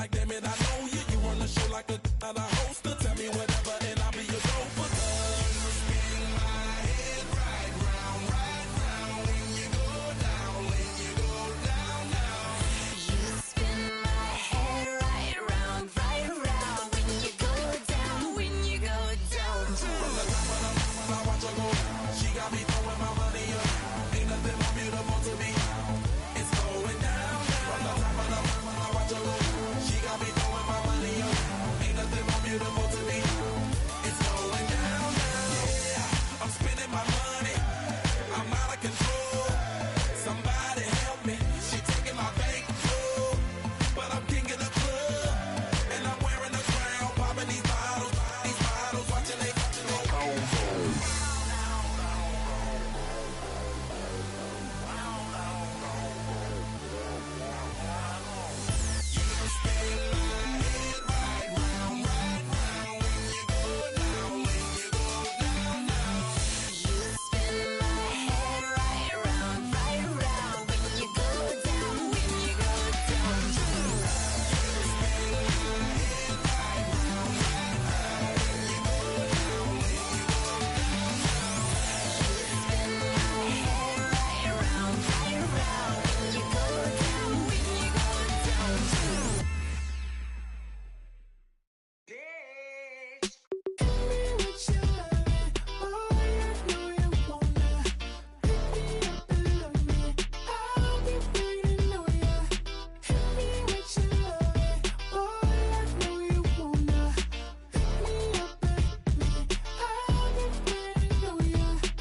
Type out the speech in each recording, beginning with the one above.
like, damn it, I know you. You run the show like a hoster. Tell me whatever and I'll be your gopher. You spin my head right round when you go down, when you go down, down. You spin my head right round when you go down, when you go down. From the top of the mountain, I watch her go. She got me throwing my money up. Ain't nothing more beautiful to me. It's going down, down. From the top of the mountain, I watch her go. She got me throwing my money up. Ain't nothing more beautiful to me. It's going down, down. Yeah, I'm spending my money. I'm out of control. Somebody help me. She taking my bankroll, but I'm king of the club, and I'm wearing a crown, popping these bottles, watching they go boom, boom. You spin my head right round when you go down, when you go down, down. You spin my head right round when you go down, when you go down.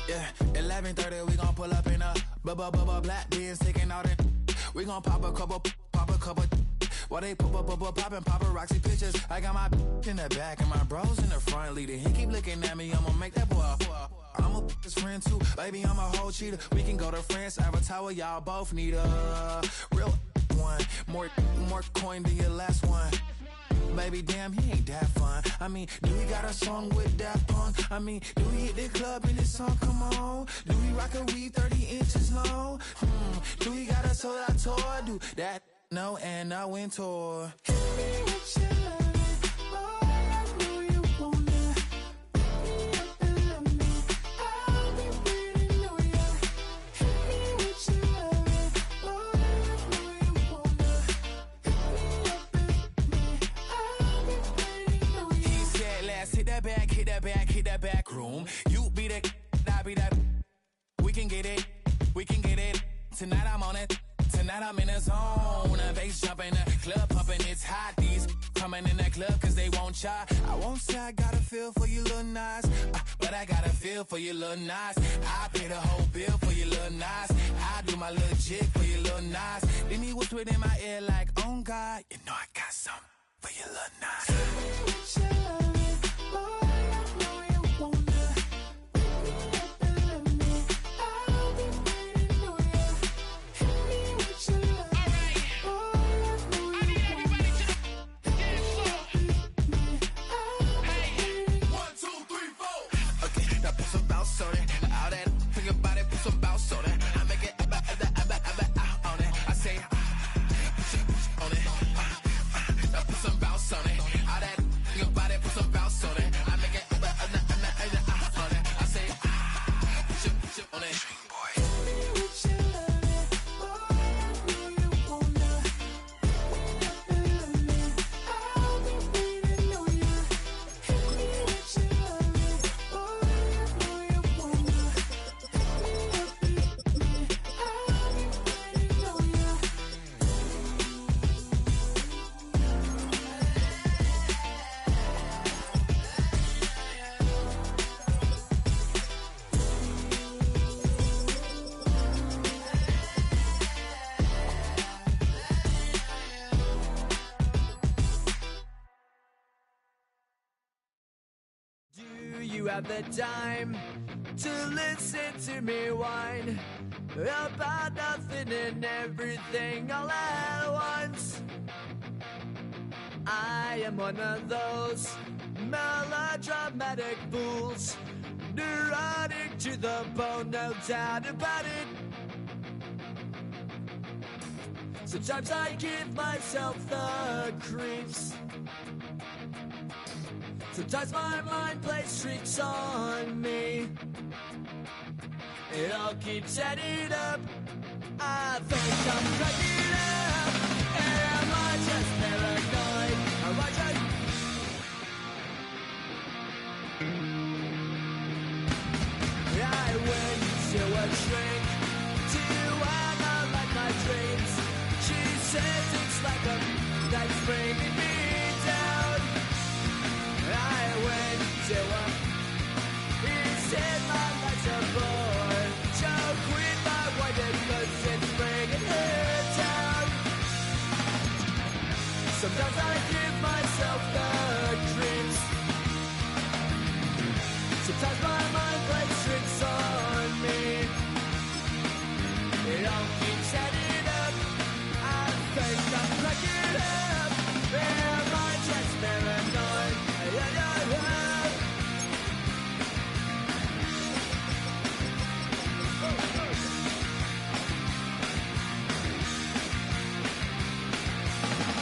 Yeah, 11:30, we gon' pull up in a black beans taking out it. We gon' pop a couple. While they poppin' paparazzi pictures. I got my in the back and my bros in the front leading. He keep looking at me, I'ma make that boy. I'm a his friend too, baby, I'm a whole cheater. We can go to France, Avatar, y'all both need a real one. More coin than your last one. Baby, damn, he ain't that fun. I mean, do he got a song with that punk? I mean, do he hit the club in this song? Come on. Do he rock a weed 30 inches long? Do he got a sold out tour? Do that? No, and I went tour. Hit that back room. You be the, I be that. We can get it. Tonight I'm on it. Tonight I'm in a zone. A bass jumping, a club pumping, it's hot. These coming in that club cause they won't try. I won't say I got a feel for you little nice, but I got a feel for you little nice. I pay the whole bill for you little nice. I do my little jig for you little nice. Then he whispered in my ear like, oh God, you know I got something for you little nice. You have the time to listen to me whine about nothing and everything all at once. I am one of those melodramatic fools, neurotic to the bone, no doubt about it. Sometimes I give myself the creeps. Sometimes my mind plays tricks on me. It all keeps adding up. I think I'm cracking up. Am I just paranoid? Am I just... I went to a shrink to analyze my dreams. She says it's like a that's bringing me down. I went to a... He said my life's a bore. So quit my wife because it's bringing her down. Sometimes I give myself the dreams. Sometimes my mind plays tricks on me. It all keeps adding up. I think I'm cracking up. Am I just paranoid?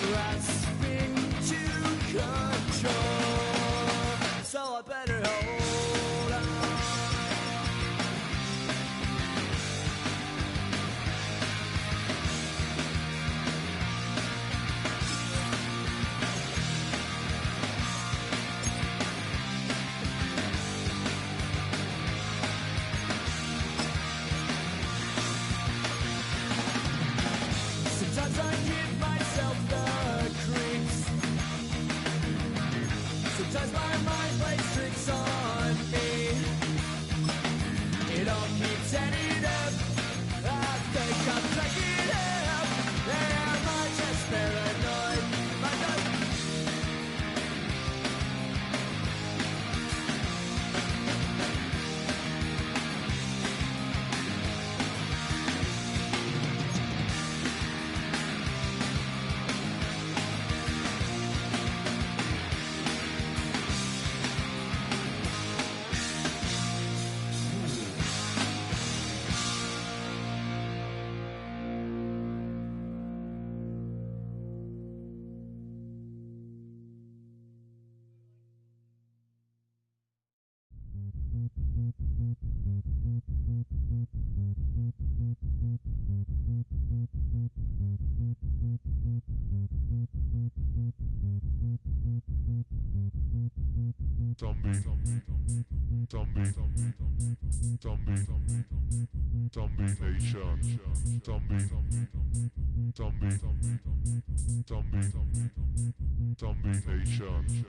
Grasping to control, so I better hold on. Sometimes I give myself the creeps. Sometimes my mind plays tricks on me. It all keeps adding up. I think I'm cracking up. Am I just paranoid? Am I just... Zombie Nation. Zombie Nation.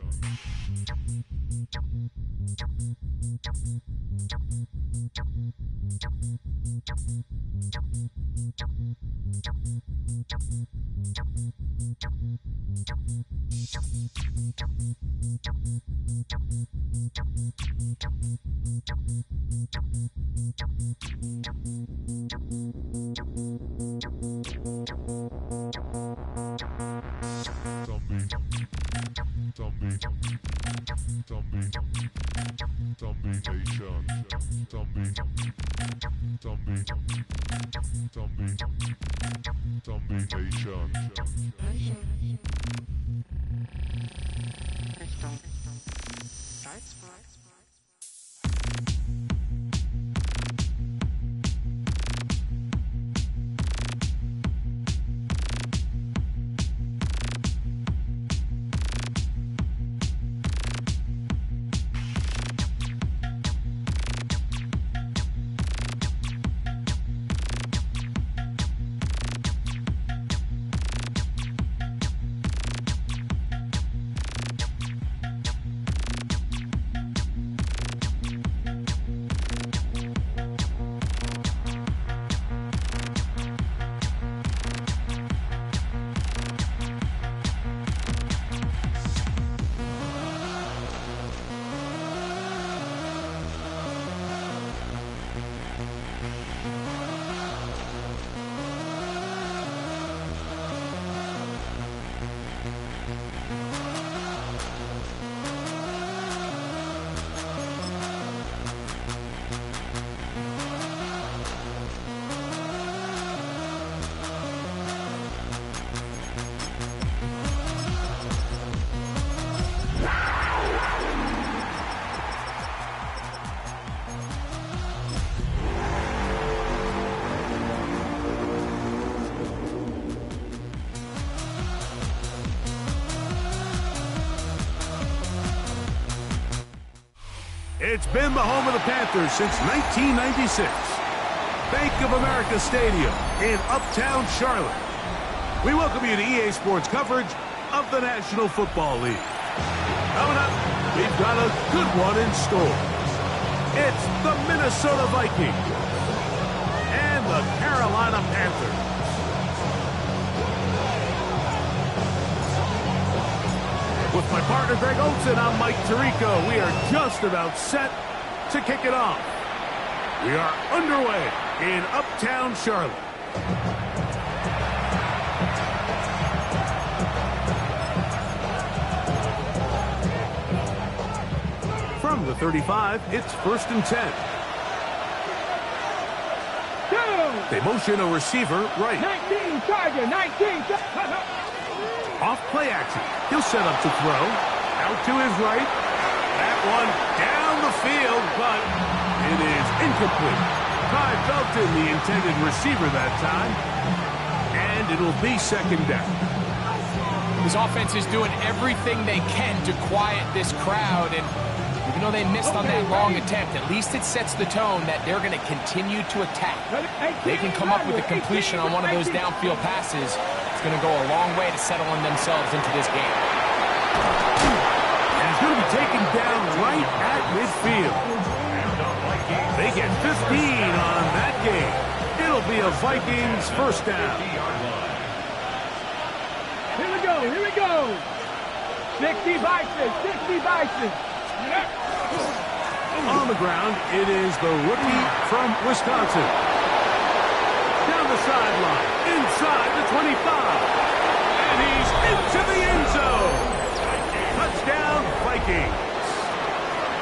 It's been the home of the Panthers since 1996. Bank of America Stadium in Uptown Charlotte. We welcome you to EA Sports coverage of the National Football League. Coming up, we've got a good one in store. It's the Minnesota Vikings and the Carolina Panthers. With my partner Greg Olson, I'm Mike Tirico. We are just about set to kick it off. We are underway in Uptown Charlotte. From the 35, it's 1st and 10. They motion a receiver right. 19, Charger, 19. Off play action. He'll set up to throw. Out to his right. That one down the field, but it is incomplete. Kai Felton, the intended receiver that time. And it'll be 2nd down. This offense is doing everything they can to quiet this crowd, and even though they missed on that long attempt, at least it sets the tone that they're going to continue to attack. They can come up with a completion on one of those downfield passes. It's going to go a long way to settling themselves into this game. And he's going to be taken down right at midfield. They get 15 on that game. It'll be a Vikings 1st down. Here we go. 60 Bison, 60 Bison. On the ground, it is the rookie from Wisconsin. Down the sideline, inside the 25. And he's into the end zone. Touchdown, Vikings.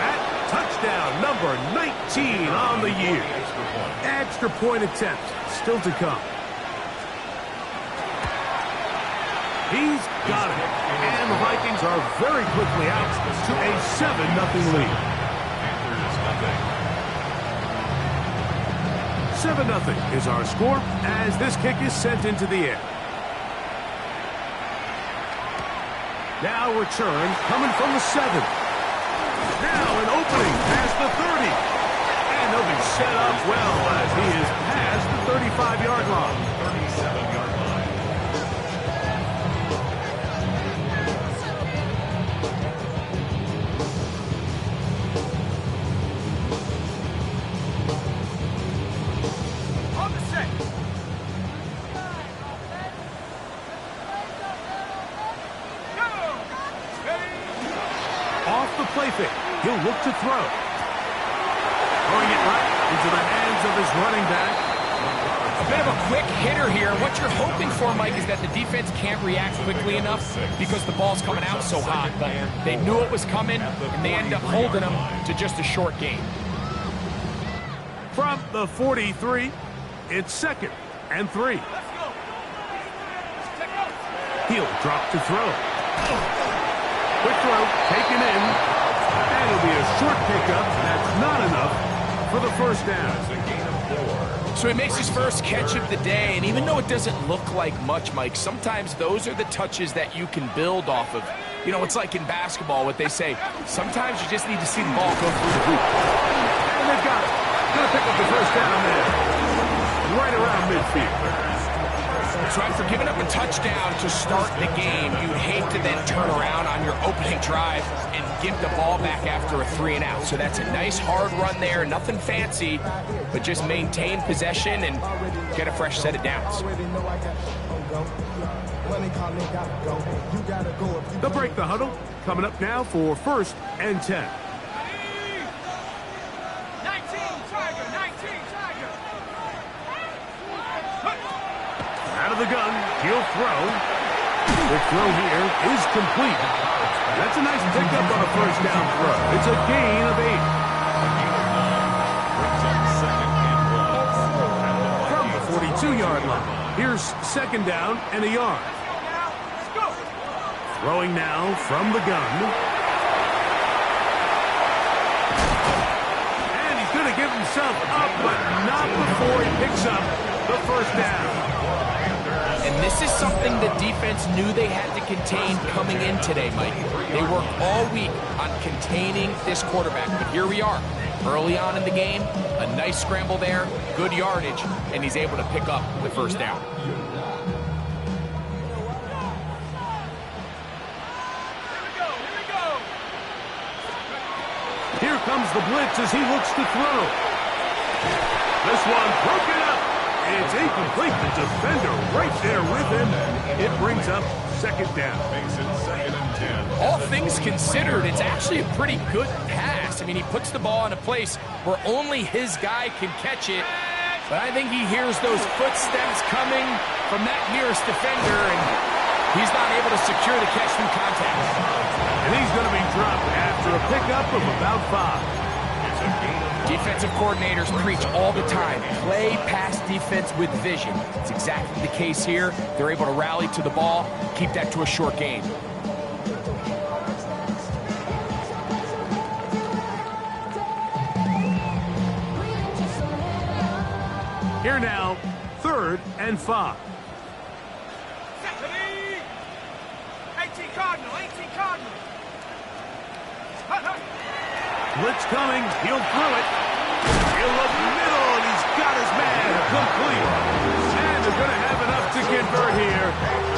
That touchdown, number 19 on the year. Extra point attempt, still to come. He's got it. And the Vikings are very quickly out to a 7-0 lead. 7-0 is our score as this kick is sent into the air. Now return coming from the 7. Now an opening past the 30. And he'll be set up well as he is past the 35-yard line. 37-yard line. He'll look to throw. Throwing it right into the hands of his running back. A bit of a quick hitter here. What you're hoping for, Mike, is that the defense can't react quickly enough because the ball's coming out so hot. But they knew it was coming, and they end up holding them to just a short gain. From the 43, it's 2nd and 3. He'll drop to throw. Quick throw, taken in. And it'll be a short pickup. That's not enough for the 1st down. So he makes his first catch of the day, and even though it doesn't look like much, Mike, sometimes those are the touches that you can build off of. You know, it's like in basketball, what they say, sometimes you just need to see the ball go through the hoop. And they've got it. Going to pick up the 1st down there. Right around midfield. So after giving up a touchdown to start the game, you'd hate to then turn around on your opening drive and give the ball back after a 3-and-out. So that's a nice hard run there, nothing fancy, but just maintain possession and get a fresh set of downs. They'll break the huddle. Coming up now for 1st and 10. 19, Tiger, 19, Tiger. Out of the gun, he'll throw. The throw here is complete. That's a nice pickup on a 1st down throw. It's a gain of 8. From the 42-yard line, here's 2nd down and a yard. Throwing now from the gun. And he's going to give himself up, but not before he picks up the 1st down. And And this is something the defense knew they had to contain coming in today, Mike. They worked all week on containing this quarterback, but here we are. Early on in the game, a nice scramble there, good yardage, and he's able to pick up the first down. Here comes the blitz as he looks to throw. This one broken up. It's incomplete. The defender right there with him. It brings up second down. Makes it 2nd and 10. All things considered, it's actually a pretty good pass. I mean, he puts the ball in a place where only his guy can catch it. But I think he hears those footsteps coming from that nearest defender, and he's not able to secure the catch through contact. And he's going to be dropped after a pickup of about 5. Defensive coordinators preach all the time, play pass defense with vision. It's exactly the case here. They're able to rally to the ball, keep that to a short game. Here now, 3rd and 5. 18 Cardinal, 18 Cardinal. Blitz coming. He'll throw it. He'll look middle, and he's got his man complete. And they're going to have enough to convert here.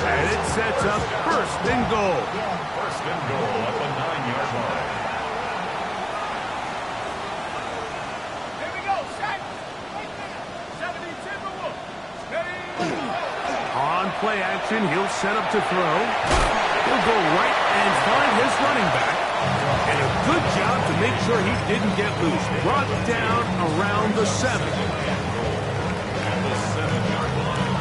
And it sets up 1st and goal. 1st and goal at the 9-yard line. Here we go, set. 70 Timberwolves. Steady. On play action, he'll set up to throw. He'll go right and find his running back. And a good job to make sure he didn't get loose. Brought down around the 7. At the 7-yard line.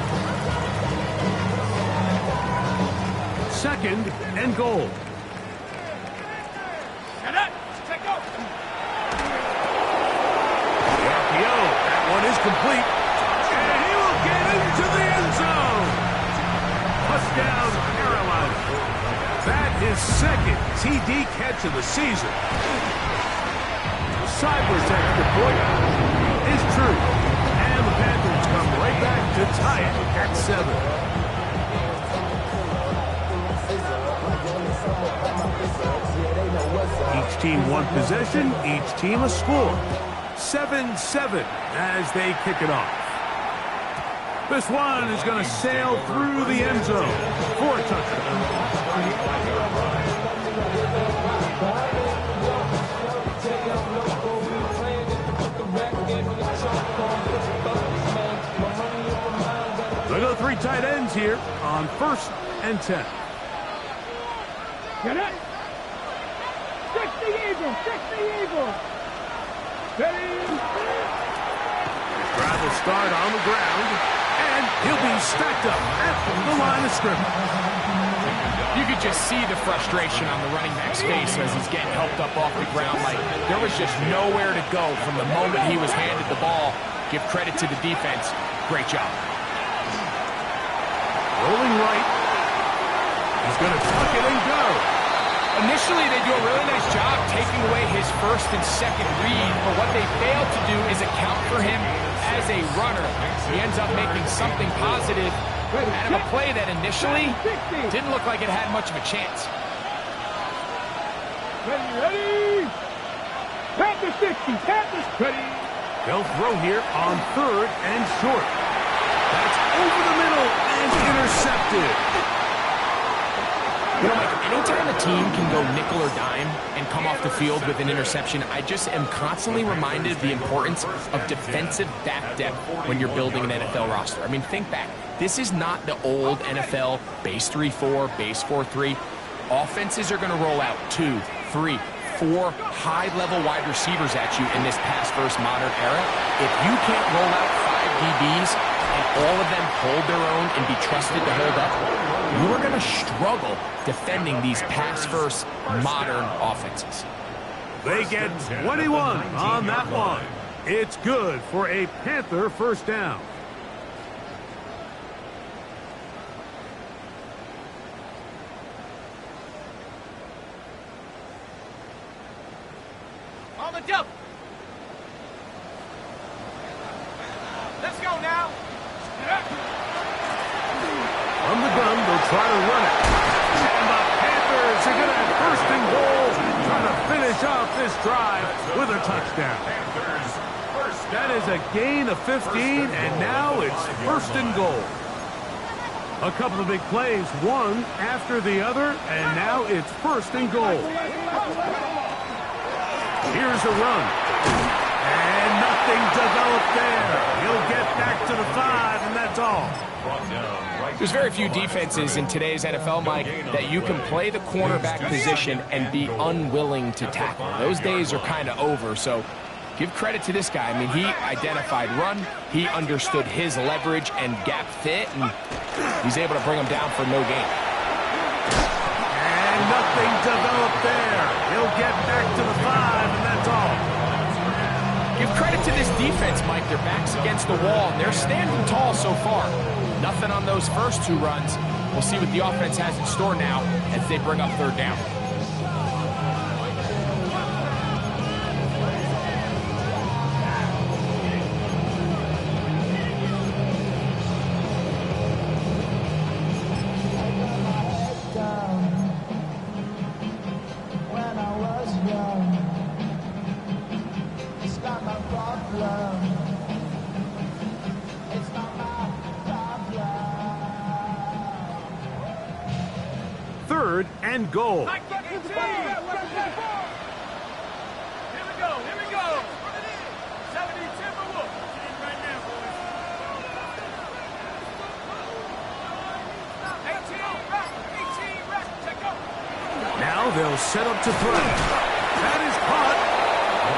2nd and goal. Set up. Check go. The RPO. That one is complete. And he will get into the end zone. Touchdown, Carolina. That is 2nd TD catch of the season. Cyber's extra point is true. And the Panthers come right back to tie it at 7. Each team one possession, each team a score. 7-7 as they kick it off. This one is going to sail through the end zone for a touchdown. They go 3 tight ends here on 1st and 10. Get it. 60 Eagles. 60 Eagles. Steady. Drive will start on the ground, and he'll be stacked up at the line of scrimmage. You could just see the frustration on the running back's face as he's getting helped up off the ground. Like, there was just nowhere to go from the moment he was handed the ball. Give credit to the defense. Great job. Rolling right. He's going to tuck it and go. Initially, they do a really nice job taking away his 1st and 2nd read, but what they fail to do is account for him as a runner. He ends up making something positive out of a play that initially didn't look like it had much of a chance. Ready. Panthers 60. Panthers ready. They'll throw here on 3rd and short. That's over the middle and intercepted. You know, Mike, anytime a team can go nickel or dime and come off the field with an interception, I just am constantly reminded of the importance of defensive back depth when you're building an NFL roster. I mean, think back. This is not the old NFL base 3-4, base 4-3. Offenses are going to roll out 2, 3, 4 high-level wide receivers at you in this pass-first modern era. If you can't roll out 5 DBs and all of them hold their own and be trusted to hold up, you are going to struggle defending these pass-first modern offenses. They get 21 on that one. It's good for a Panther 1st down. On the double. Let's go now. try to run it. And the Panthers are going to have first and goal, trying to finish off this drive with a touchdown. That is a gain of 15, and now it's first and goal. A couple of big plays, one after the other, and now it's first and goal. Here's a run. And nothing developed there. He'll get back to the 5, and that's all. There's very few defenses in today's NFL, Mike, that you can play the cornerback position and be unwilling to tackle. Those days are kind of over, so give credit to this guy. I mean, he identified run, he understood his leverage and gap fit, and he's able to bring him down for no gain. And nothing developed there. He'll get back to the 5, and that's all. Give credit to this defense, Mike. Their back's against the wall, and they're standing tall so far. Nothing on those first two runs. We'll see what the offense has in store now as they bring up third down. Third and goal. Here we go. 70 Timberwolves. Right now, boys. 18 rack. Check out. Now they'll set up to throw. That is caught.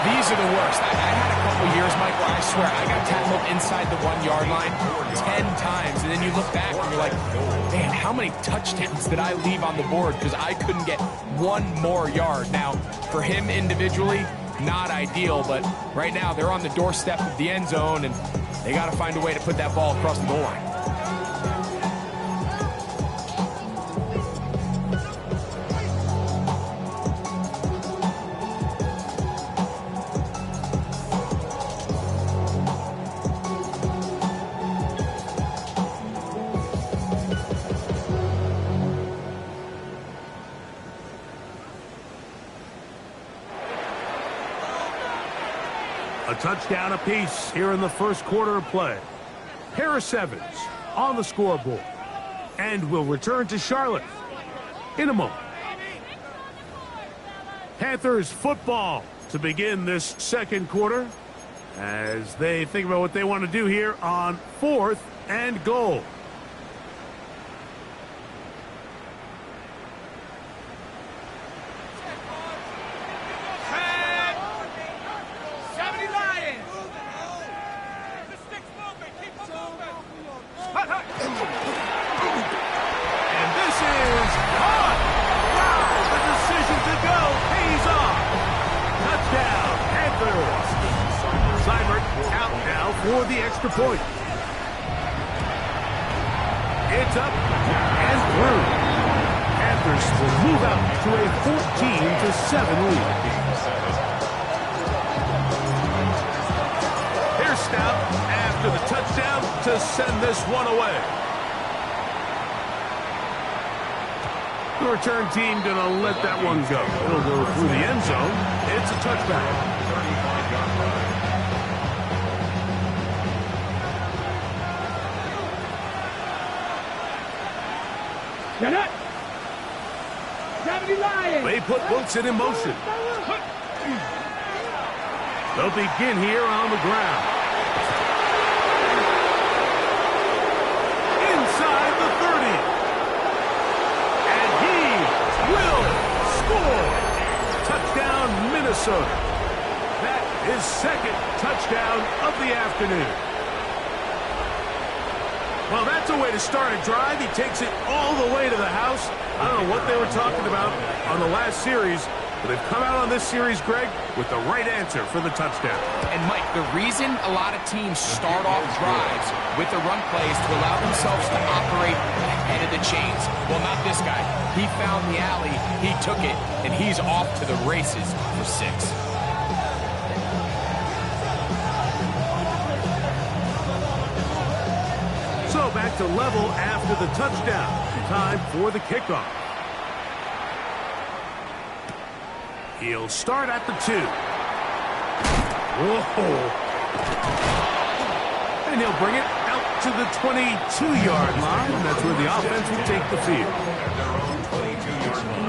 These are the worst. I had a couple years, Mike, where I swear I got tackled inside the 1 yard line 10 times, and then you look back and you're like, man, how many touchdowns did I leave on the board because I couldn't get one more yard? Now, for him individually, not ideal, but right now they're on the doorstep of the end zone, and they got to find a way to put that ball across the goal line. A touchdown apiece here in the first quarter of play. Harris Evans on the scoreboard. And will return to Charlotte in a moment. Panthers football to begin this second quarter as they think about what they want to do here on 4th and goal. For the extra point. It's up and through. Panthers will move out to a 14-7 lead. Here's Stout after the touchdown to send this one away. The return team going to let that one go. It'll go through the end zone. It's a touchback. They put Wilson in motion. They'll begin here on the ground. Inside the 30. And he will score. Touchdown, Minnesota. That is second touchdown of the afternoon. Well, that's a way to start a drive. He takes it all the way to the house. I don't know what they were talking about on the last series, but they've come out on this series, Greg, with the right answer for the touchdown. And, Mike, the reason a lot of teams start off drives with the run plays to allow themselves to operate ahead of the chains. Well, not this guy. He found the alley, he took it, and he's off to the races for 6. So back to level after the touchdown. time for the kickoff. He'll start at the 2. Whoa. And he'll bring it out to the 22-yard line. That's where the offense will take the field. At their own 22-yard line.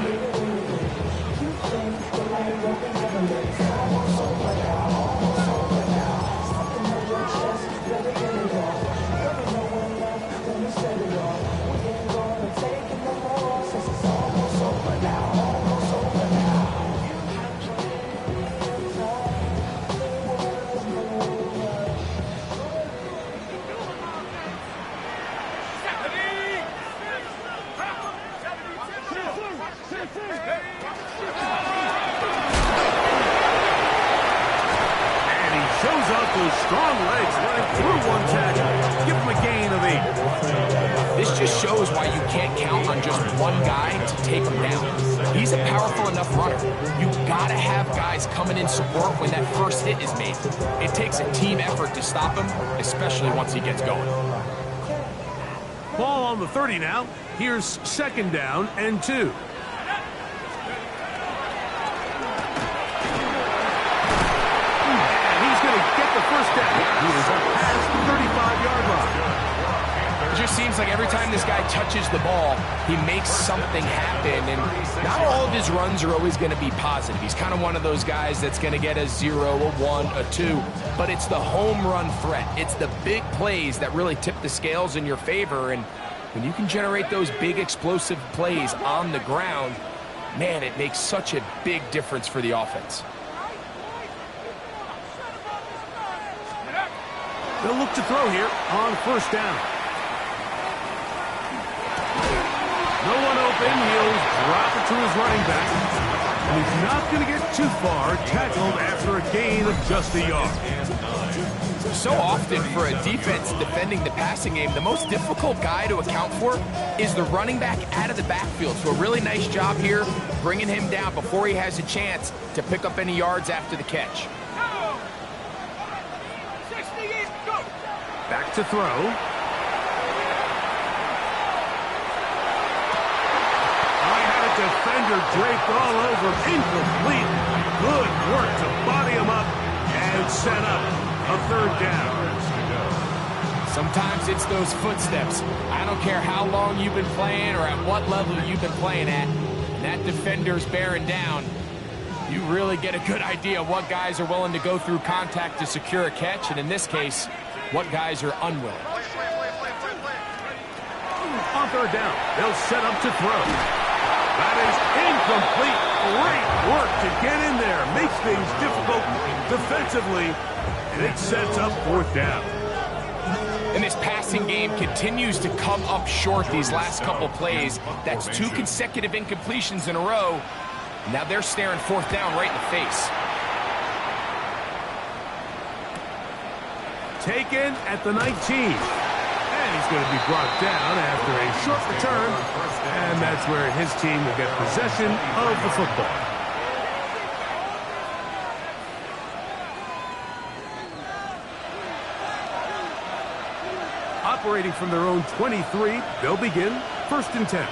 Shows off those strong legs running through one tackle. Give him a gain of 8. This just shows why you can't count on just one guy to take him down. He's a powerful enough runner. You gotta have guys coming in support when that first hit is made. It takes a team effort to stop him, especially once he gets going. Ball on the 30 now. Here's second down and 2. First down. He is up past the 35-yard line. It just seems like every time this guy touches the ball, he makes something happen, and not all of his runs are always going to be positive. He's kind of one of those guys that's going to get a 0, a 1, a 2, but it's the home run threat. It's the big plays that really tip the scales in your favor, and when you can generate those big explosive plays on the ground, man, it makes such a big difference for the offense. They'll look to throw here on first down. No one open. He'll drop it to his running back. And he's not going to get too far, tackled after a gain of just a yard. So often for a defense defending the passing game, the most difficult guy to account for is the running back out of the backfield. So a really nice job here bringing him down before he has a chance to pick up any yards after the catch. Back to throw. I had a defender draped all over. Incomplete. Good work to body him up and set up a third down. Sometimes it's those footsteps. I don't care how long you've been playing or at what level you've been playing at. That defender's bearing down. You really get a good idea of what guys are willing to go through contact to secure a catch, and in this case, what guys are unwilling. On third down, they'll set up to throw. That is incomplete. Great work to get in there. Makes things difficult defensively, and it sets up fourth down. And this passing game continues to come up short these last couple plays. That's 2 consecutive incompletions in a row. Now they're staring fourth down right in the face. Taken at the 19. And he's going to be brought down after a short return. And that's where his team will get possession of the football. Operating from their own 23, they'll begin first and 10.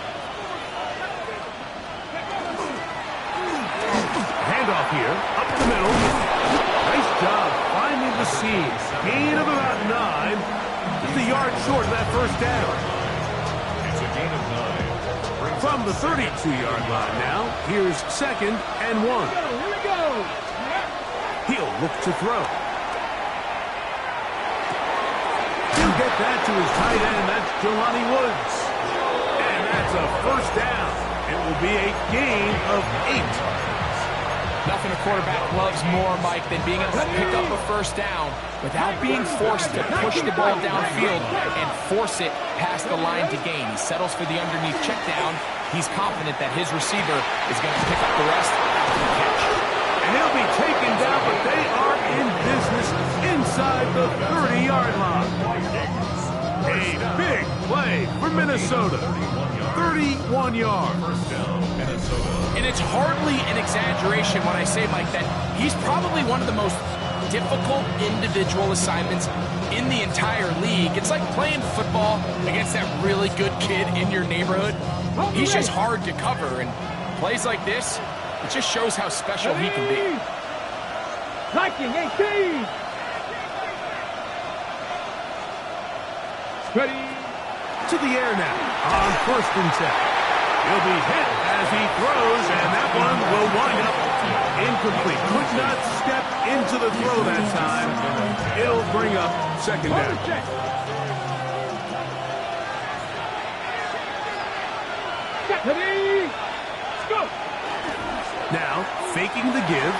Handoff here, up the middle. Nice job finding the seams. Gain of about 9. Just a yard short of that first down. It's a gain of 9. From the 32-yard line now, here's second and 1. Here we go. He'll look to throw. He'll get that to his tight end. That's Jelani Woods. And that's a first down. It will be a gain of 8. Nothing a quarterback loves more, Mike, than being able to pick up a first down without being forced to push the ball downfield and force it past the line to gain. He settles for the underneath check down. He's confident that his receiver is going to pick up the rest after the catch. And he'll be taken down, but they are in business inside the 30-yard line. A big play for Minnesota. 31 yards. First down, Minnesota. And it's hardly an exaggeration when I say, Mike, that he's probably one of the most difficult individual assignments in the entire league. It's like playing football against that really good kid in your neighborhood. He's just hard to cover, and plays like this, it just shows how special he can be. Liking 18. Ready. To the air now on 1st and 10. He'll be hit as he throws, and that one will wind up incomplete. Could not step into the throw that time. It'll bring up 2nd down. Ready. Let's go. Now, faking the give.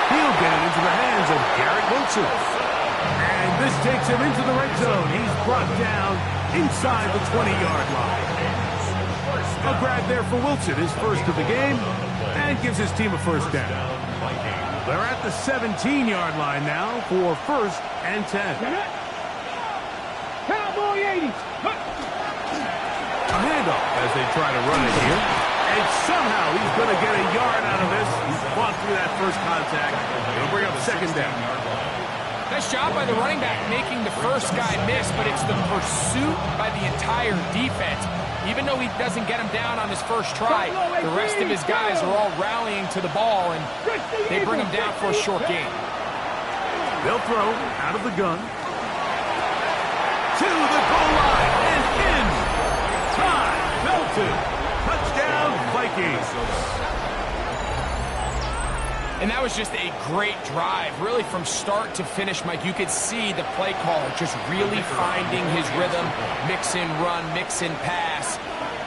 He'll get it into the hands of Garrett Wilson. And this takes him into the red zone. He's brought down inside the 20-yard line. A grab there for Wilson, his first of the game, and gives his team a 1st down. They're at the 17-yard line now for 1st and 10. Cowboy 80. A handoff as they try to run it here. And somehow he's going to get a yard out of this. He's fought through that first contact. It'll bring up 2nd down. Nice job by the running back making the first guy miss, but it's the pursuit by the entire defense. Even though he doesn't get him down on his first try, the rest of his guys are all rallying to the ball, and they bring him down for a short gain. They'll throw out of the gun. To the goal line and in. Todd Felton. Touchdown, Vikings. And that was just a great drive, really from start to finish, Mike. You could see the play caller just really finding his rhythm, mix in run, mix in pass,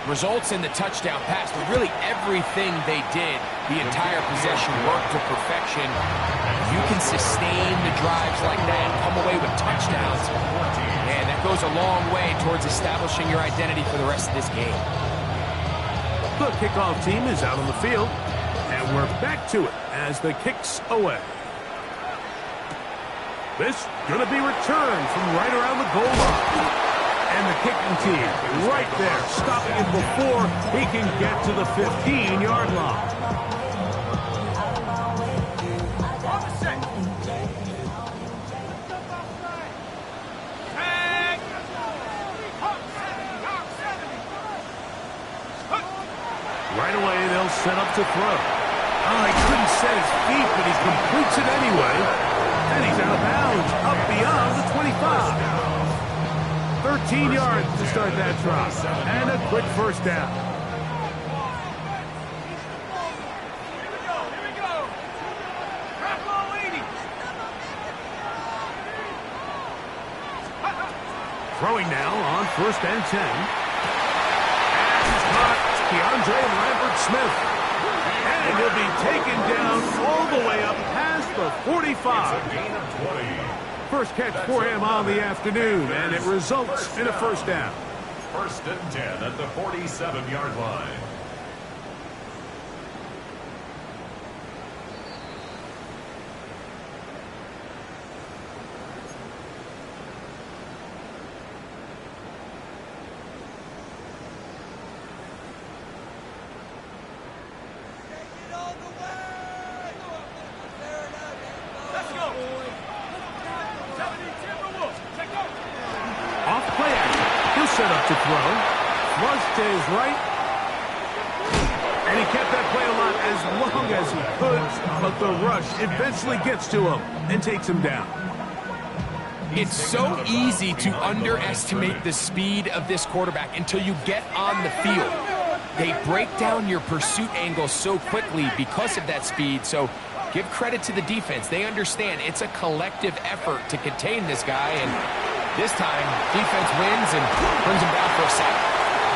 results in the touchdown pass. But really everything they did, the entire possession worked to perfection. You can sustain the drives like that and come away with touchdowns. Man, that goes a long way towards establishing your identity for the rest of this game. The kickoff team is out on the field, and we're back to it as the kick's away. This going to be returned from right around the goal line. And the kicking team right there, stopping it before he can get to the 15-yard line. Right away, they'll set up to throw. Oh, he couldn't set his feet, but he completes it anyway. And he's out of bounds, up beyond the 25. 13 yards to start that drop. And a quick 1st down. Here we go. Cowboy 80. Throwing now on 1st and 10. And he's caught DeAndre Lambert-Smith. And he'll be taken down all the way up past the 45. First catch for him on the afternoon, and it results in a 1st down. 1st and 10 at the 47-yard line. Let's go. 70 Timberwolves. Take over. Off play action. He'll set up to throw. Flush to his right. And he kept that play alive as long as he could, but the rush eventually gets to him and takes him down. It's so easy to underestimate the speed of this quarterback until you get on the field. They break down your pursuit angles so quickly because of that speed, so give credit to the defense. They understand it's a collective effort to contain this guy, and this time, defense wins and brings him down for a sack.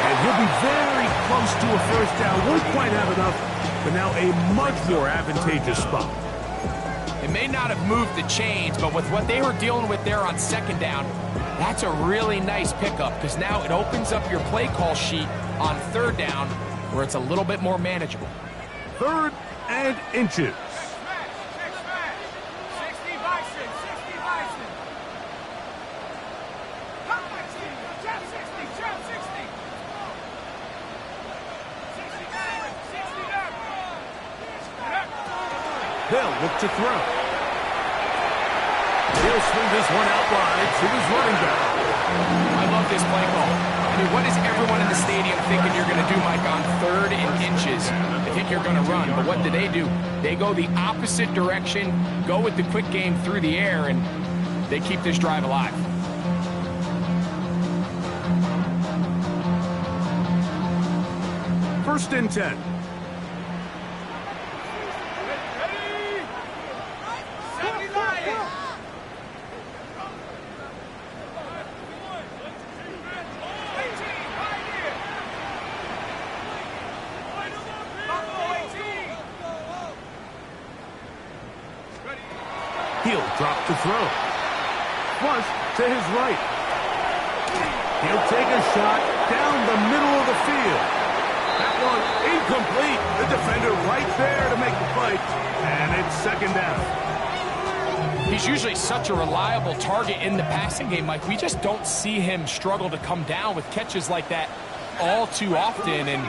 And he'll be very close to a 1st down. Won't quite have enough, but now a much more advantageous spot. It may not have moved the chains, but with what they were dealing with there on 2nd down, that's a really nice pickup because now it opens up your play call sheet on 3rd down where it's a little bit more manageable. 3rd and inches. 60 Bison. 60 Bison. Jump 60. Jump 60. 60 down. They'll look to throw. He'll swing this one out wide to his running back. I love this play call. I mean, what is everyone in the stadium thinking you're going to do, Mike, on 3rd and inches? They think you're going to run, but what do? They go the opposite direction, go with the quick game through the air, and they keep this drive alive. First and 10. He'll drop the throw. Flush to his right. He'll take a shot down the middle of the field. That one incomplete. The defender right there to make the play. And it's second down. He's usually such a reliable target in the passing game, Mike. We just don't see him struggle to come down with catches like that all too often. And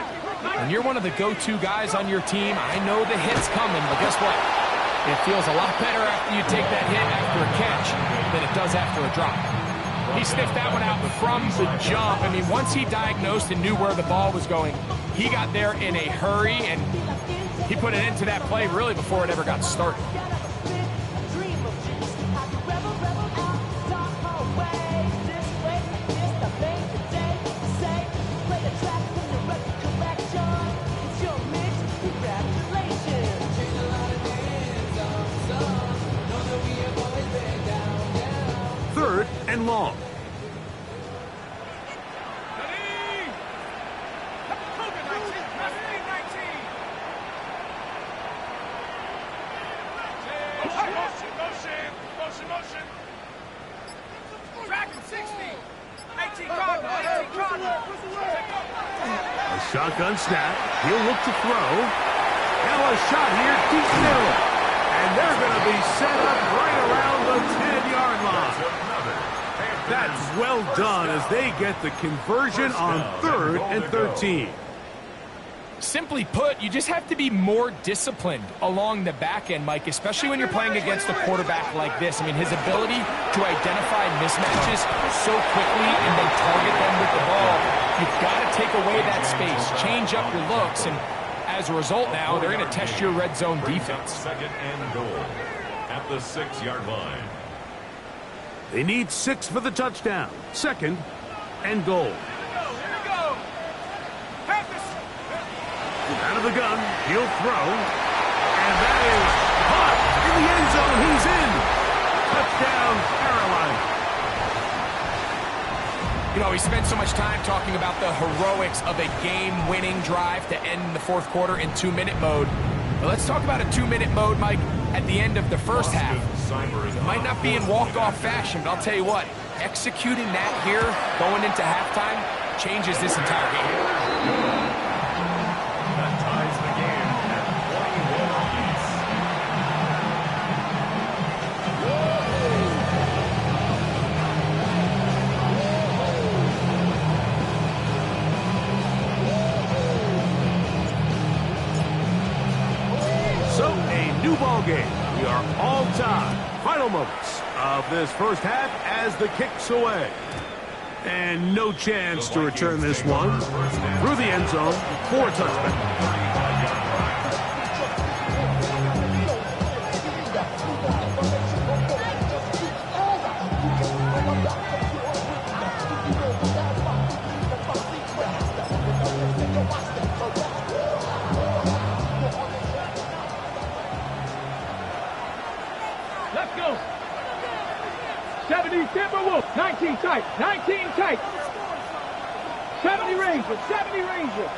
when you're one of the go-to guys on your team, I know the hit's coming, but guess what? It feels a lot better after you take that hit after a catch than it does after a drop. He sniffed that one out from the jump. I mean, once he diagnosed and knew where the ball was going, he got there in a hurry, and he put it into that play really before it ever got started. Third and long. Motion. Track him, 60. 18 Cardinal. A shotgun snap. He'll look to throw. Now a shot here deep middle. And they're going to be set up right around the 10-yard line. That's well done as they get the conversion on 3rd and 13. Simply put, you just have to be more disciplined along the back end, Mike, especially when you're playing against a quarterback like this. I mean, his ability to identify mismatches so quickly and then target them with the ball, you've got to take away that space, change up your looks, and as a result now, they're going to test your red zone defense. Second and goal at the 6-yard line. They need 6 for the touchdown. Second and goal. Out of the gun, he'll throw, and that is caught in the end zone. He's in. Touchdown, Carolina. You know, we spent so much time talking about the heroics of a game-winning drive to end the 4th quarter in 2-minute mode. But let's talk about a 2-minute mode, Mike, at the end of the first half. It might not be in walk-off fashion, but I'll tell you what, executing that here, going into halftime, changes this entire game. Ball game. We are all tied. Final moments of this first half as the kick's away. And no chance to return this one through the end zone for a touchback. Let's go. 70 Timberwolves. 19 tight. 19 tight. 70 Rangers. 70 Rangers.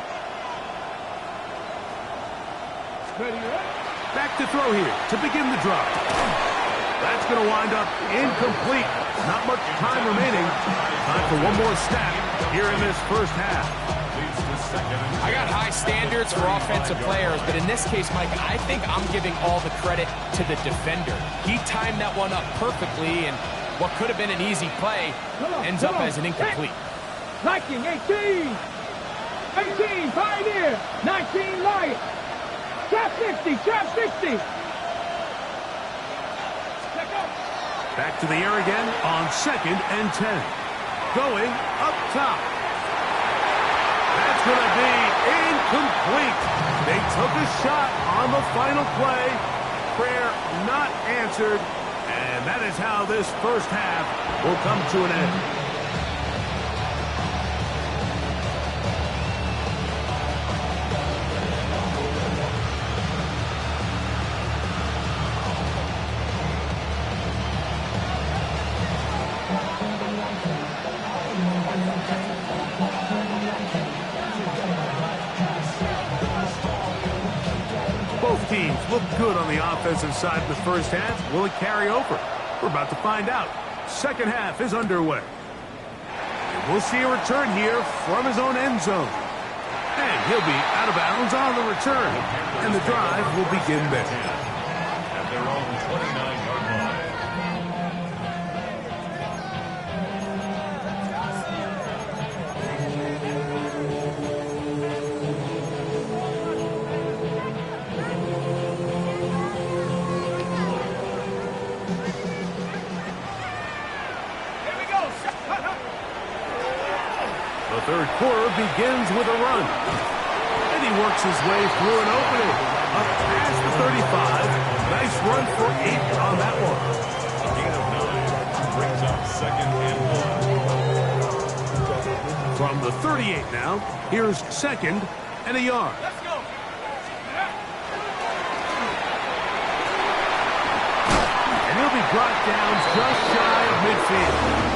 Ready, Back to throw here to begin the drive. That's going to wind up incomplete. Not much time remaining. Time for one more snap here in this first half. I got high standards for offensive players, but in this case, Mike, I think I'm giving all the credit to the defender. He timed that one up perfectly, and what could have been an easy play ends up as an incomplete. Viking, 18. 18, Pioneer. 19, Lion. Trap 60, trap 60. Check out. Back to the air again on 2nd and 10. Going up top. That's going to be incomplete. They took a shot on the final play. Prayer not answered. And that is how this first half will come to an end. Both teams look good on the offensive side in the first half. Will it carry over? We're about to find out. Second half is underway. And we'll see a return here from his own end zone. And he'll be out of bounds on the return. And the drive will begin there. At their own 29-yard line. The third quarter begins with a run. And he works his way through an opening. Up past the 35. Nice run for 8 on that one. A gain of 9 brings up 2nd and 1. From the 38 now, here's 2nd and a yard. Let's go. And he'll be brought down just shy of midfield.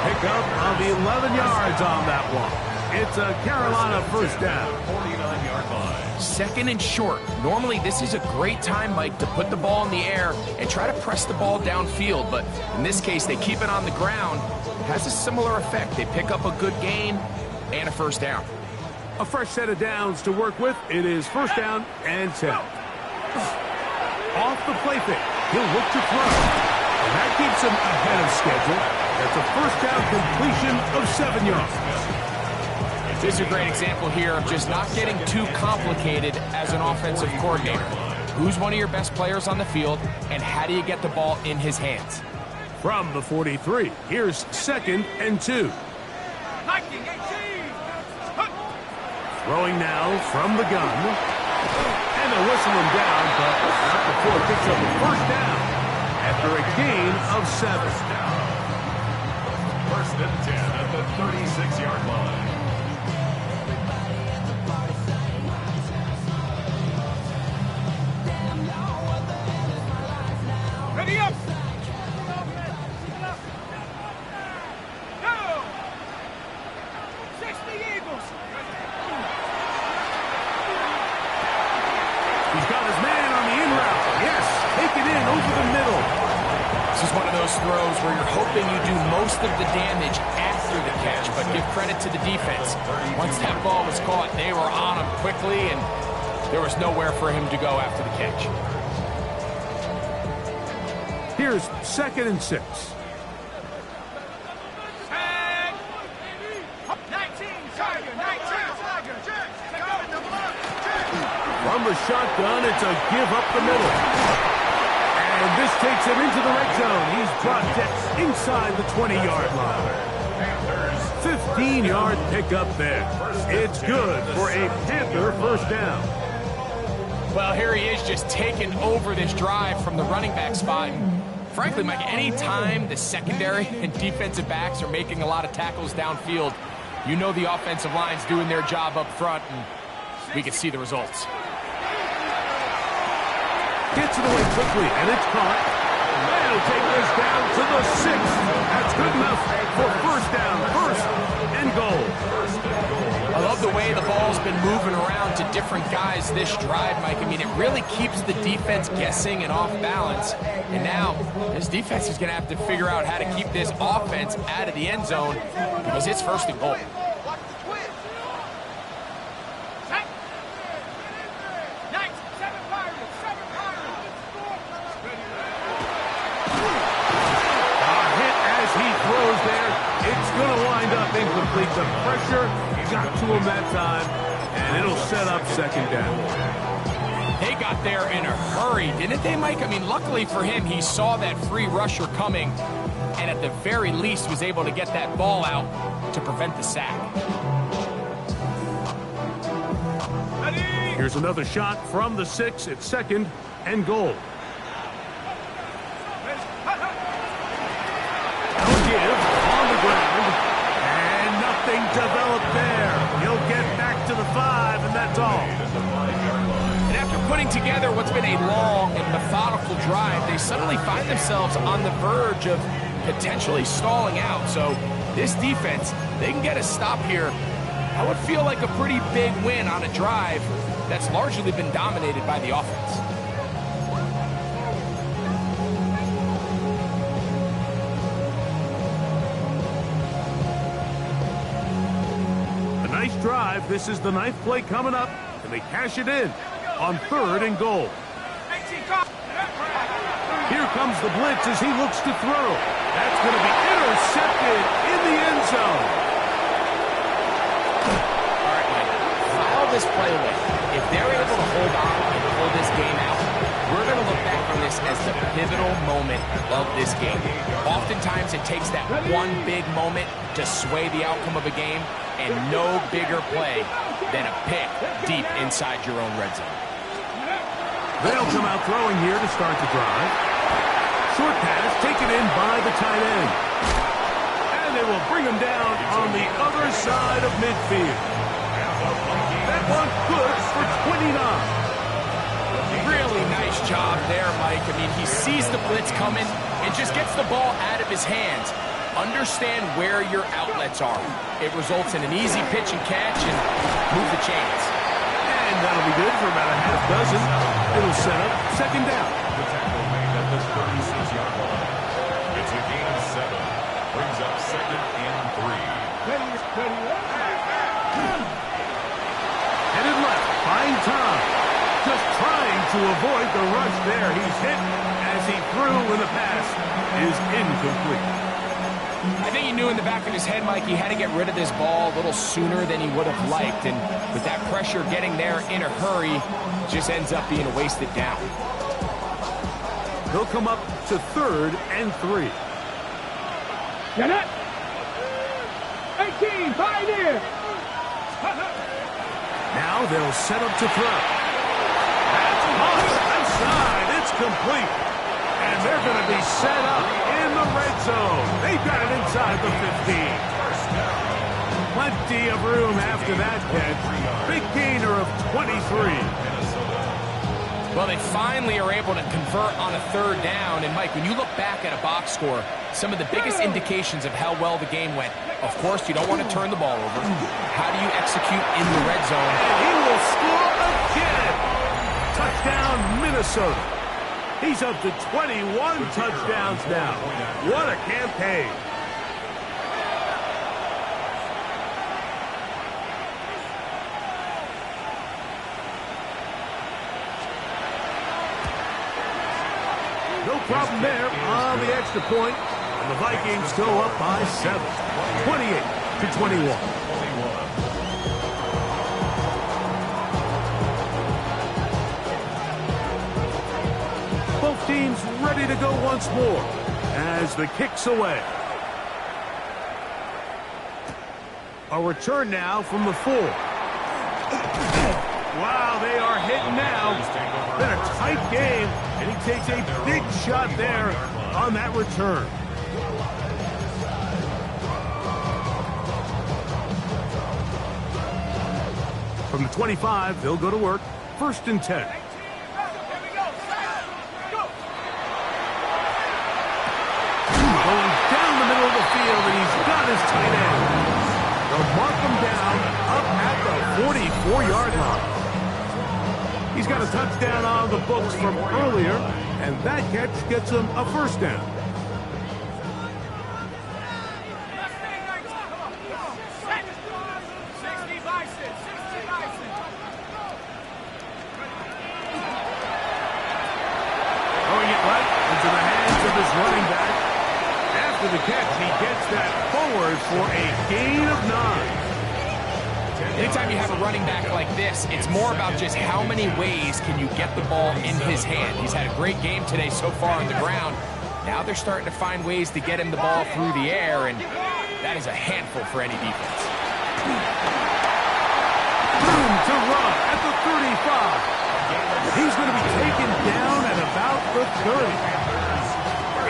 Pick up of 11 yards on that one. It's a Carolina first down. 49-yard line. 2nd and short. Normally, this is a great time, Mike, to put the ball in the air and try to press the ball downfield. But in this case, they keep it on the ground. It has a similar effect. They pick up a good gain and a first down. A fresh set of downs to work with. It is first down and 10. Off the play fake. He'll look to throw. And that keeps him ahead of schedule. That's a first down completion of 7 yards. This is a great example here of just not getting too complicated as an offensive coordinator. Who's one of your best players on the field, and how do you get the ball in his hands? From the 43, here's 2nd and 2. Throwing now from the gun. And they'll whistle him down, but not before it picks up a first down after a gain of 7. 1st and 10 at the 36-yard line. Ready up. Go. 60 Eagles. He's got his man on the in route. Yes, take it in over the middle. This is one of those throws where you're hoping you do most of the damage after the catch, but give credit to the defense. Once that ball was caught, they were on him quickly, and there was nowhere for him to go after the catch. Here's 2nd and 6. 19 Tiger. 19 Tiger. From the shotgun, it's a give up the middle. And this takes him into the red zone. He's brought down inside the 20-yard line. 15-yard pickup there. It's good for a Panther first down. Well, here he is just taking over this drive from the running back spot. And frankly, Mike, any time the secondary and defensive backs are making a lot of tackles downfield, you know the offensive line's doing their job up front, and we can see the results. Gets it away quickly, and it's caught. And he'll take this down to the 6. That's good enough for first down, 1st and goal. I love the way the ball's been moving around to different guys this drive, Mike. I mean, it really keeps the defense guessing and off balance. And now, this defense is going to have to figure out how to keep this offense out of the end zone because it's 1st and goal. Incomplete. The pressure got to him that time, and it'll set up 2nd down. They got there in a hurry, didn't they, Mike? I mean, luckily for him, he saw that free rusher coming and at the very least was able to get that ball out to prevent the sack. Here's another shot from the 6. It's 2nd and goal. They'll give on the ground, and nothing developed there. He'll get back to the 5, and that's all. And after putting together what's been a long and methodical drive, they suddenly find themselves on the verge of potentially stalling out. So this defense, they can get a stop here. I would feel like a pretty big win on a drive that's largely been dominated by the offense. A nice drive. This is the 9th play coming up, and they cash it in on 3rd and goal. Here comes the blitz as he looks to throw. That's going to be intercepted in the end zone. All right, Mike, file this play away. If they're able to hold on and pull this game out, we're going to look back on this as the pivotal moment of this game. Oftentimes it takes that one big moment to sway the outcome of a game, and no bigger play than a pick deep inside your own red zone. They'll come out throwing here to start the drive. Short pass taken in by the tight end. And they will bring him down on the other side of midfield. That one good for 29. Really nice job there, Mike. I mean, he sees the blitz coming and just gets the ball out of his hands. Understand where your outlets are. It results in an easy pitch and catch and move the chains. And that'll be good for about a half dozen. It'll set up 2nd down. The tackle made at this 36-yard line. It's a gain of 7. Brings up 2nd and 3. Headed left, fine time. Just trying to avoid the rush there. He's hit as he threw when the pass is incomplete. I think he knew in the back of his head, Mike, he had to get rid of this ball a little sooner than he would have liked. And with that pressure getting there in a hurry, just ends up being a wasted down. They'll come up to 3rd and 3. Get it! 18, Pioneer! Now they'll set up to throw. That's caught outside. It's complete. And they're going to be set up in the red zone. They've got it inside the 15. Plenty of room after that catch. Big gainer of 23. Well, they finally are able to convert on a 3rd down. And, Mike, when you look back at a box score, some of the biggest indications of how well the game went, of course, you don't want to turn the ball over. How do you execute in the red zone? And he will score again. Touchdown, Minnesota. He's up to 21 touchdowns now. What a campaign. No problem there on the extra point. And the Vikings go up by 7. 28-21. Both teams ready to go once more as the kick's away. A return now from the 4. Wow, they are hitting now. Been a tight game, and he takes a big shot there on that return. From the 25, they'll go to work. 1st and 10. Going down the middle of the field, and he's got his tight end. They'll mark him down up at the 44-yard line. He's got a touchdown on the books from earlier, and that catch gets him a 1st down. Throwing it right into the hands of his running back. After the catch, he gets that forward for a gain of 9. Anytime you have a running back like this, it's more about just how many ways can you get the ball in his hand. He's had a great game today so far on the ground. Now they're starting to find ways to get him the ball through the air, and that is a handful for any defense. Room to run at the 35. He's going to be taken down at about the 30.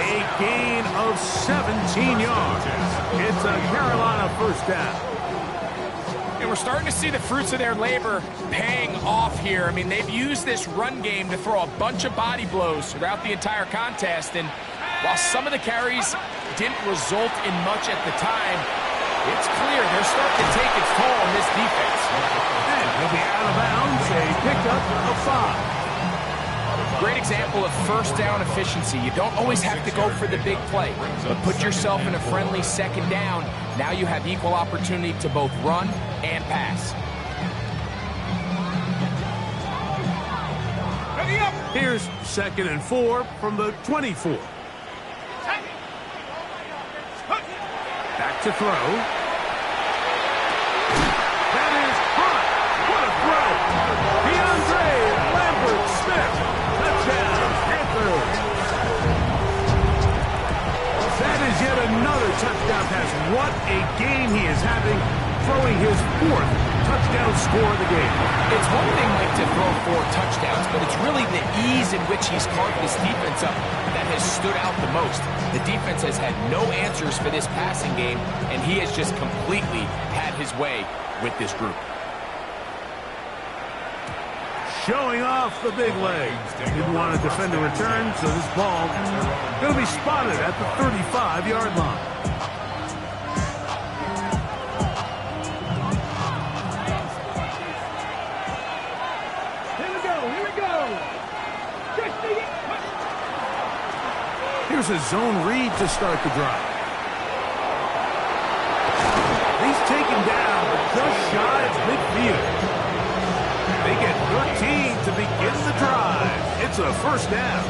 A gain of 17 yards. It's a Carolina first down. And we're starting to see the fruits of their labor paying off here. I mean, they've used this run game to throw a bunch of body blows throughout the entire contest, and while some of the carries didn't result in much at the time, it's clear they're starting to take its toll on this defense. And he'll be out of bounds, a pickup of 5. Great example of first down efficiency. You don't always have to go for the big play, but put yourself in a friendly second down. Now you have equal opportunity to both run and pass. Here's 2nd and 4 from the 24. Back to throw. That is hot. What a throw. DeAndre Lambert-Smith. Touchdown, Panthers. That is yet another touchdown pass. What a game he is having, throwing his 4th touchdown score of the game. It's one thing, Mike, to throw 4 touchdowns, but it's really the ease in which he's carved this defense up that has stood out the most. The defense has had no answers for this passing game, and he has just completely had his way with this group. Showing off the big legs. Didn't want to defend a return, so this ball going to be spotted at the 35-yard line. Here's a zone read to start the drive. He's taken down, but just shy of midfield. They get 13 to begin the drive. It's a first down.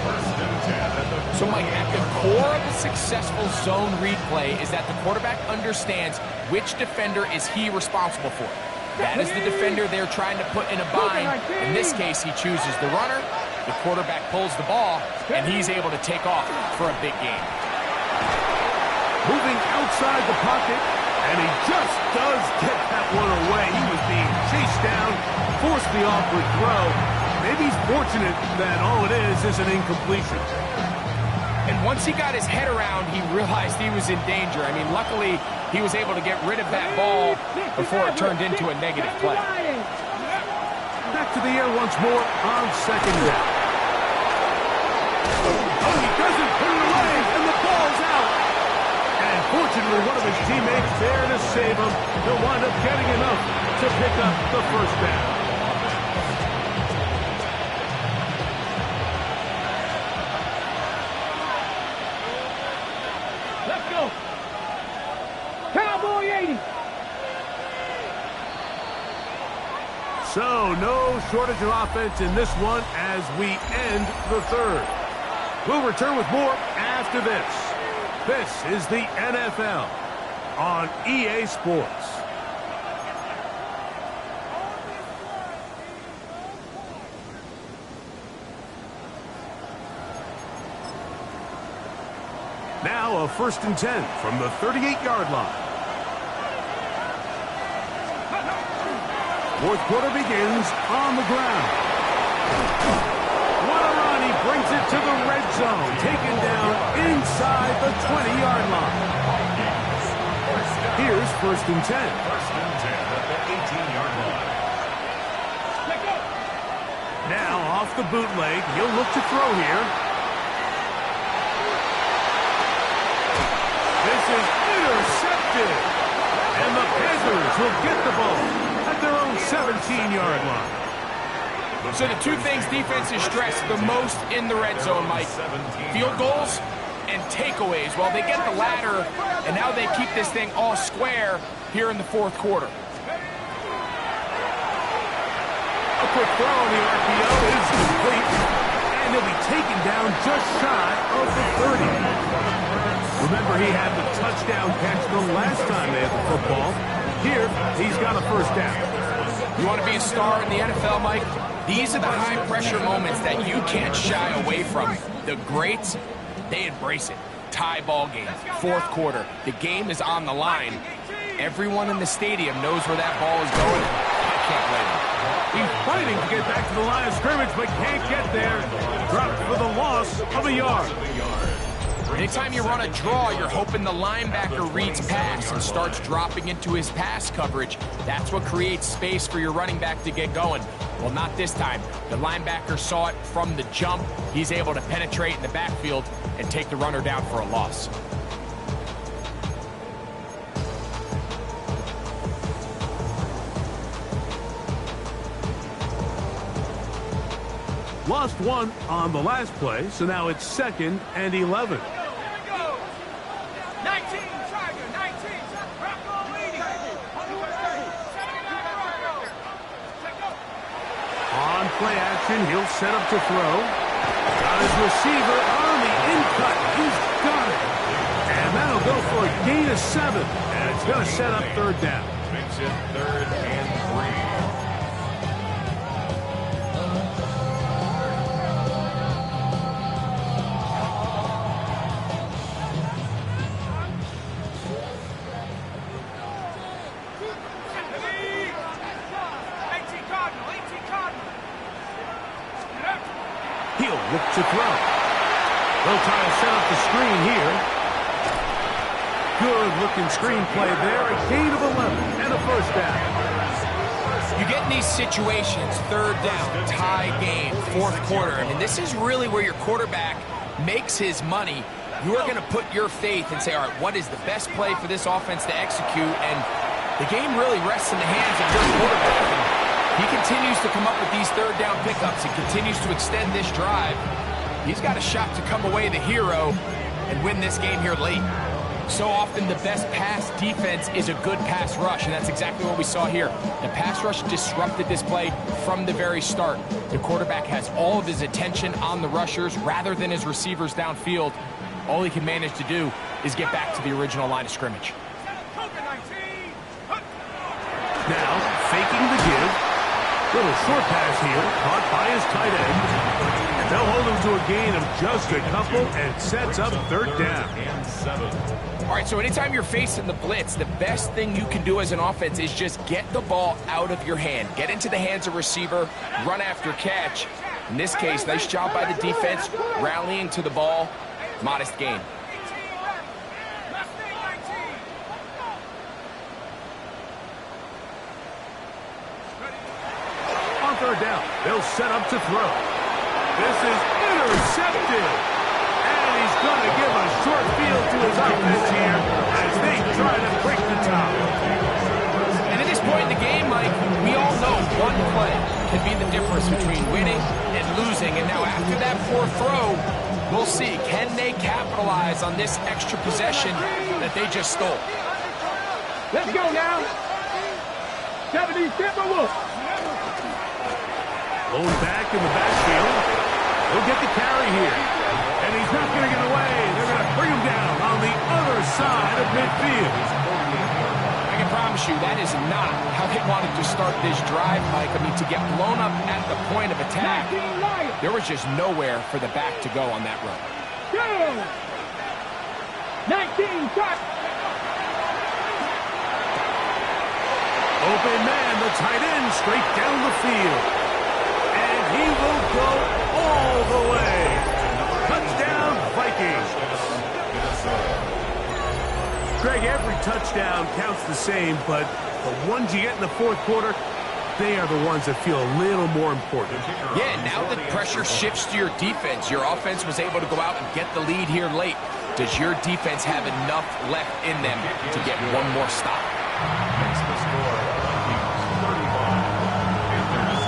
So, Mike, at the core of a successful zone read play is that the quarterback understands which defender is he responsible for. That is the defender they're trying to put in a bind. In this case, he chooses the runner. The quarterback pulls the ball, and he's able to take off for a big game. Moving outside the pocket, and he just does get that one away. He was being chased down, forced the awkward throw. Maybe he's fortunate that all it is an incompletion. And once he got his head around, he realized he was in danger. I mean, luckily, he was able to get rid of that ball before it turned into a negative play. Back to the air once more on 2nd down. Oh, he doesn't put it away, and the ball's out. And fortunately, one of his teammates there to save him. He'll wind up getting enough to pick up the first down. Let's go. Cowboy 80. So, no shortage of offense in this one as we end the 3rd. We'll return with more after this. This is the NFL on EA Sports. Now a 1st and 10 from the 38-yard line. 4th quarter begins on the ground. What a run. He brings it to the red zone. Taken down inside the 20-yard line. Here's 1st and 10. 1st and 10 at the 18-yard line. Now off the bootleg. He'll look to throw here. This is intercepted. And the Panthers will get the ball at their own 17-yard line. So the two things defenses stress the most in the red zone, Mike: field goals and takeaways. Well, they get the latter, and now they keep this thing all square here in the 4th quarter. A quick throw on the RPO is complete, and he'll be taken down just shy of the 30. Remember, he had the touchdown catch the last time they had the football. Here, he's got a first down. You want to be a star in the NFL, Mike? These are the high-pressure moments that you can't shy away from. The greats, they embrace it. Tie ball game, fourth quarter. The game is on the line. Everyone in the stadium knows where that ball is going. I can't blame him. He's fighting to get back to the line of scrimmage, but can't get there. Dropped for the loss of a yard. Anytime you run a draw, you're hoping the linebacker reads pass and starts dropping into his pass coverage. That's what creates space for your running back to get going. Well, not this time. The linebacker saw it from the jump. He's able to penetrate in the backfield and take the runner down for a loss. Lost one on the last play, so now it's 2nd and 11. On play action, he'll set up to throw. Got his receiver on the in-cut. He's got it. And that'll go for a gain of 7. And it's going to set up 3rd down. Makes it 3rd and 3. He'll look to throw. They'll try to set up the screen here. Good-looking screenplay there. A gain of 11 and a 1st down. You get in these situations, 3rd down, tie game, 4th quarter. I mean, this is really where your quarterback makes his money. You are going to put your faith and say, all right, what is the best play for this offense to execute? And the game really rests in the hands of your quarterback. And he continues to come up with these 3rd down pickups and continues to extend this drive. He's got a shot to come away the hero and win this game here late. So often the best pass defense is a good pass rush, and that's exactly what we saw here. The pass rush disrupted this play from the very start. The quarterback has all of his attention on the rushers rather than his receivers downfield. All he can manage to do is get back to the original line of scrimmage. Now, faking the give. Little short pass here, caught by his tight end. And they'll hold him to a gain of just a couple and sets up 3rd down. And 7. All right, so anytime you're facing the blitz, the best thing you can do as an offense is just get the ball out of your hand. Get into the hands of receiver, run after catch. In this case, nice job by the defense, rallying to the ball. Modest gain. On 3rd down, they'll set up to throw. This is intercepted. And he's going to give a short field to his offense here as they try to break the top. And at this point in the game, Mike, we all know one play can be the difference between winning and losing. And now after that poor throw, we'll see, can they capitalize on this extra possession that they just stole? Let's go now. 70 step or what? Blown back in the backfield. He'll get the carry here. And he's not going to get away. They're going to bring him down on the other side of midfield. I can promise you that is not how they wanted to start this drive, Mike. I mean, to get blown up at the point of attack, there was just nowhere for the back to go on that run. 19 shot. Open man, the tight end, straight down the field. And he will go all the way. Touchdown, Vikings. Greg, every touchdown counts the same, but the ones you get in the 4th quarter, they are the ones that feel a little more important. Yeah, now the pressure shifts to your defense. Your offense was able to go out and get the lead here late. Does your defense have enough left in them to get one more stop? Makes the score 35. Panthers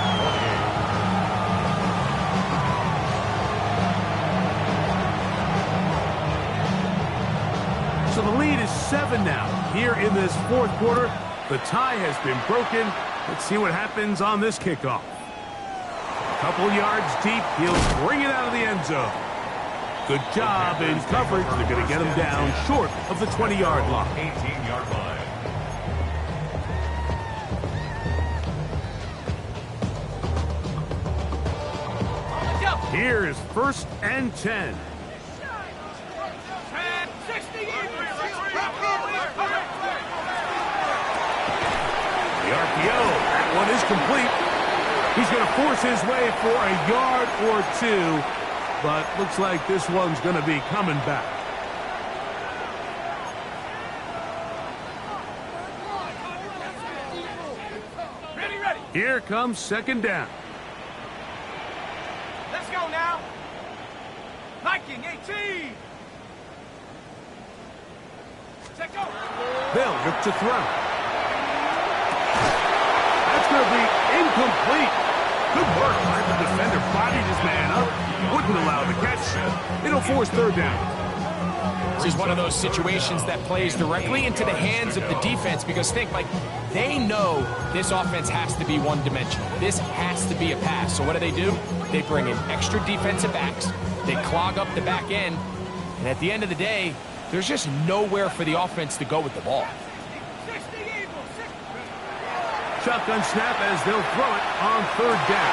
28. So the lead is 7 now. Here in this 4th quarter, the tie has been broken. Let's see what happens on this kickoff. A couple yards deep, he'll bring it out of the end zone. Good job in coverage. They're going to get him down short of the 20-yard line. 18-yard line. Here is 1st and 10. The RPO, that one is complete. He's going to force his way for a yard or two, but looks like this one's going to be coming back. Here comes 2nd down. Let's go now. Viking 18. Set go. They'll look to throw. That's going to be incomplete. Good work by the defender. Bodied his man up. Wouldn't allow the catch. It'll force 3rd down. This is one of those situations that plays directly into the hands of the defense because think, like, they know this offense has to be one-dimensional. This has to be a pass. So what do? They bring in extra defensive backs. They clog up the back end. And at the end of the day, there's just nowhere for the offense to go with the ball. Shotgun snap as they'll throw it on 3rd down.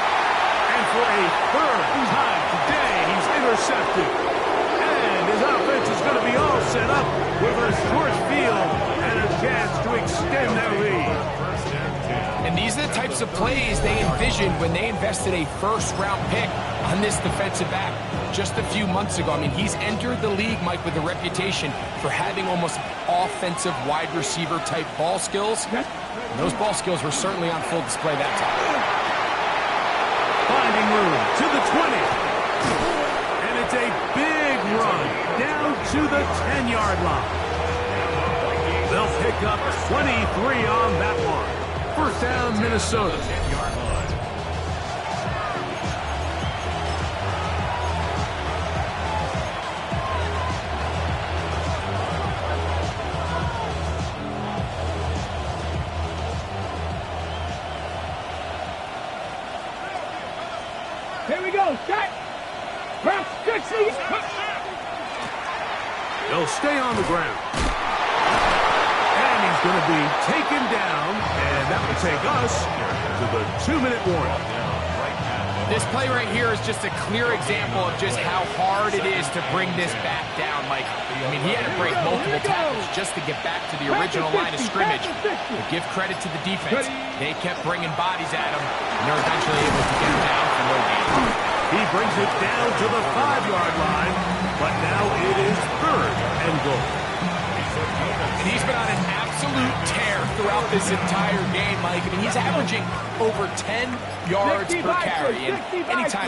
And for a 3rd time today, he's intercepted. And his offense is going to be all set up with a short field and a chance to extend their lead. And these are the types of plays they envisioned when they invested a 1st-round pick on this defensive back just a few months ago. I mean, he's entered the league, Mike, with a reputation for having almost offensive wide receiver type ball skills. And those ball skills were certainly on full display that time. Finding room to the 20. And it's a big run down to the 10-yard line. They'll pick up 23 on that one. 1st down, Minnesota. Here we go. Set. Prep 60. They'll stay on the ground. And he's going to be taken down, and that will take us to the 2-minute warning. This play right here is just a clear example of just how hard it is to bring this back down, Mike. I mean, he had to break multiple tackles just to get back to the original line of scrimmage. But give credit to the defense. They kept bringing bodies at him, and they're eventually able to get him down for no gain. He brings it down to the 5-yard line, but now it is 3rd and goal. And he's been on an absolute tear throughout this entire game, Mike. I mean, he's averaging over 10 yards per carry. And anytime